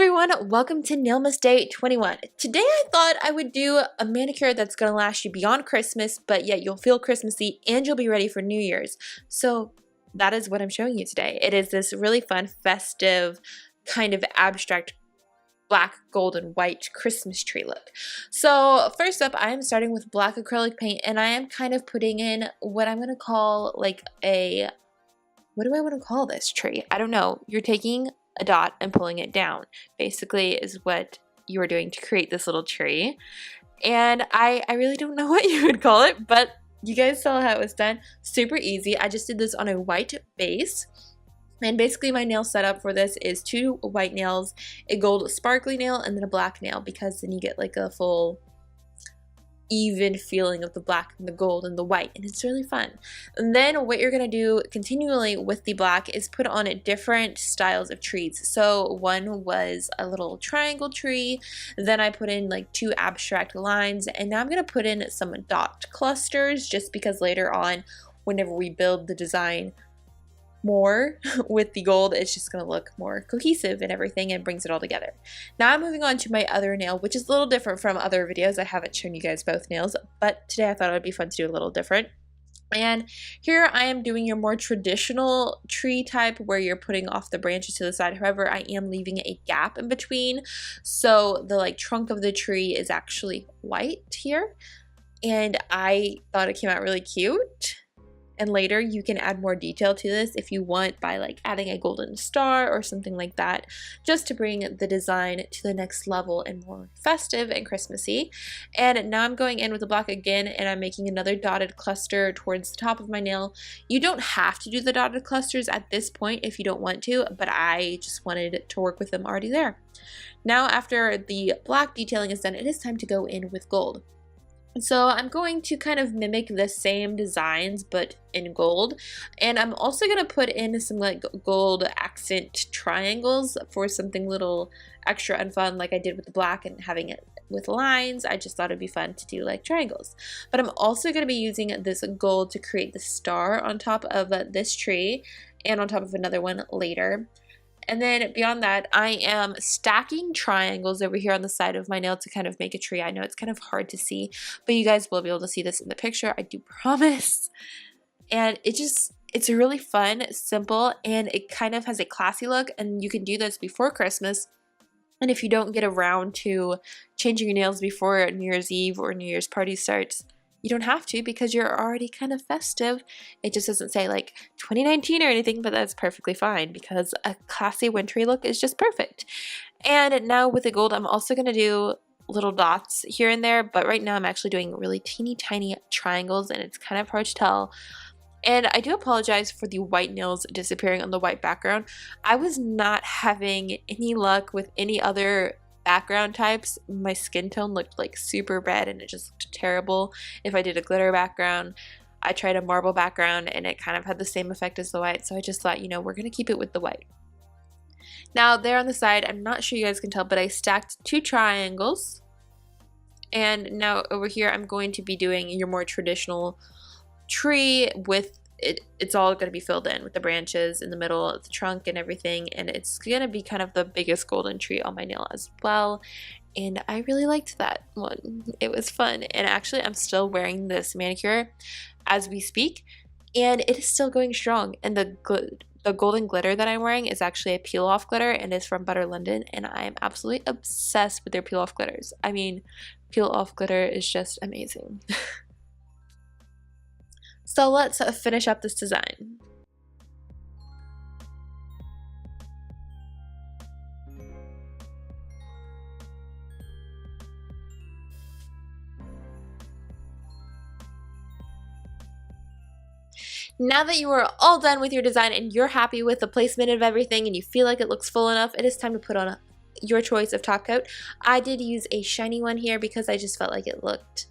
everyone, welcome to Nailmas Day 21. Today I thought I would do a manicure that's going to last you beyond Christmas, but yet you'll feel Christmassy and you'll be ready for New Year's. So that is what I'm showing you today. It is this really fun, festive, kind of abstract black, gold, and white Christmas tree look. So first up, I am starting with black acrylic paint, and I am kind of putting in what I'm going to call like a, what do I want to call this tree? I don't know. You're taking a dot and pulling it down, basically, is what you are doing to create this little tree. And I really don't know what you would call it, but you guys saw how it was done. Super easy. I just did this on a white base. And basically my nail setup for this is 2 white nails, a gold sparkly nail, and then a black nail, because then you get like a full even feeling of the black and the gold and the white, and it's really fun. And then what you're going to do continually with the black is put on different styles of trees. So one was a little triangle tree, then I put in like 2 abstract lines, and now I'm going to put in some dot clusters, just because later on whenever we build the design more with the gold, it's just going to look more cohesive and everything, and brings it all together. Now I'm moving on to my other nail, which is a little different from other videos. I haven't shown you guys both nails, but today I thought it would be fun to do a little different. And here I am doing your more traditional tree type, where you're putting off the branches to the side. However, I am leaving a gap in between, so the like trunk of the tree is actually white here, and I thought it came out really cute. And later you can add more detail to this if you want, by like adding a golden star or something like that, just to bring the design to the next level and more festive and Christmassy. And now I'm going in with the black again, and I'm making another dotted cluster towards the top of my nail. You don't have to do the dotted clusters at this point if you don't want to, but I just wanted to work with them already there. Now after the black detailing is done, it is time to go in with gold. So I'm going to kind of mimic the same designs but in gold, and I'm also going to put in some like gold accent triangles for something little extra and fun, like I did with the black and having it with lines. I just thought it'd be fun to do like triangles. But I'm also going to be using this gold to create the star on top of this tree and on top of another one later. And then beyond that, I am stacking triangles over here on the side of my nail to kind of make a tree. I know it's kind of hard to see, but you guys will be able to see this in the picture, I do promise. And it's really fun, simple, and it kind of has a classy look, and you can do this before Christmas. And if you don't get around to changing your nails before New Year's Eve or New Year's party starts, you don't have to, because you're already kind of festive. It just doesn't say like 2019 or anything, but that's perfectly fine, because a classy wintry look is just perfect. And now with the gold, I'm also going to do little dots here and there, but right now I'm actually doing really teeny tiny triangles, and it's kind of hard to tell. And I do apologize for the white nails disappearing on the white background. I was not having any luck with any other background types. My skin tone looked like super red, and it just looked terrible. If I did a glitter background, I tried a marble background, and it kind of had the same effect as the white. So I just thought, you know, we're gonna keep it with the white. Now there on the side, I'm not sure you guys can tell, but I stacked 2 triangles. And now over here I'm going to be doing your more traditional tree with it's all going to be filled in with the branches in the middle of the trunk and everything, and it's going to be kind of the biggest golden tree on my nail as well. And I really liked that one. It was fun, and actually I'm still wearing this manicure as we speak, and it is still going strong. And the golden glitter that I'm wearing is actually a peel off glitter, and it's from Butter London, and I'm absolutely obsessed with their peel off glitters. I mean, peel off glitter is just amazing. So let's finish up this design. Now that you are all done with your design and you're happy with the placement of everything and you feel like it looks full enough, it is time to put on your choice of top coat. I did use a shiny one here because I just felt like it looked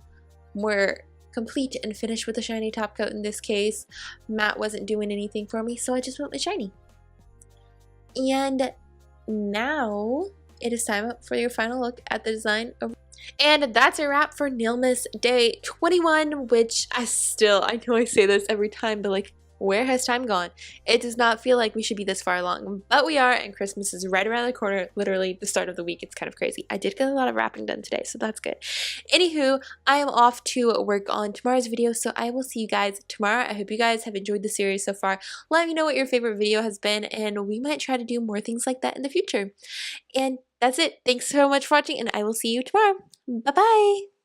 more complete and finished with a shiny top coat in this case. Matte wasn't doing anything for me, so I just went with shiny. And now it is time for your final look at the design. And that's a wrap for Nailmas Day 21, which I know I say this every time, but like Where has time gone? It does not feel like we should be this far along, but we are, and Christmas is right around the corner, literally the start of the week. It's kind of crazy. I did get a lot of wrapping done today, so that's good. Anywho, I am off to work on tomorrow's video, so I will see you guys tomorrow. I hope you guys have enjoyed the series so far. Let me know what your favorite video has been, and we might try to do more things like that in the future. And that's it. Thanks so much for watching, and I will see you tomorrow. Bye-bye!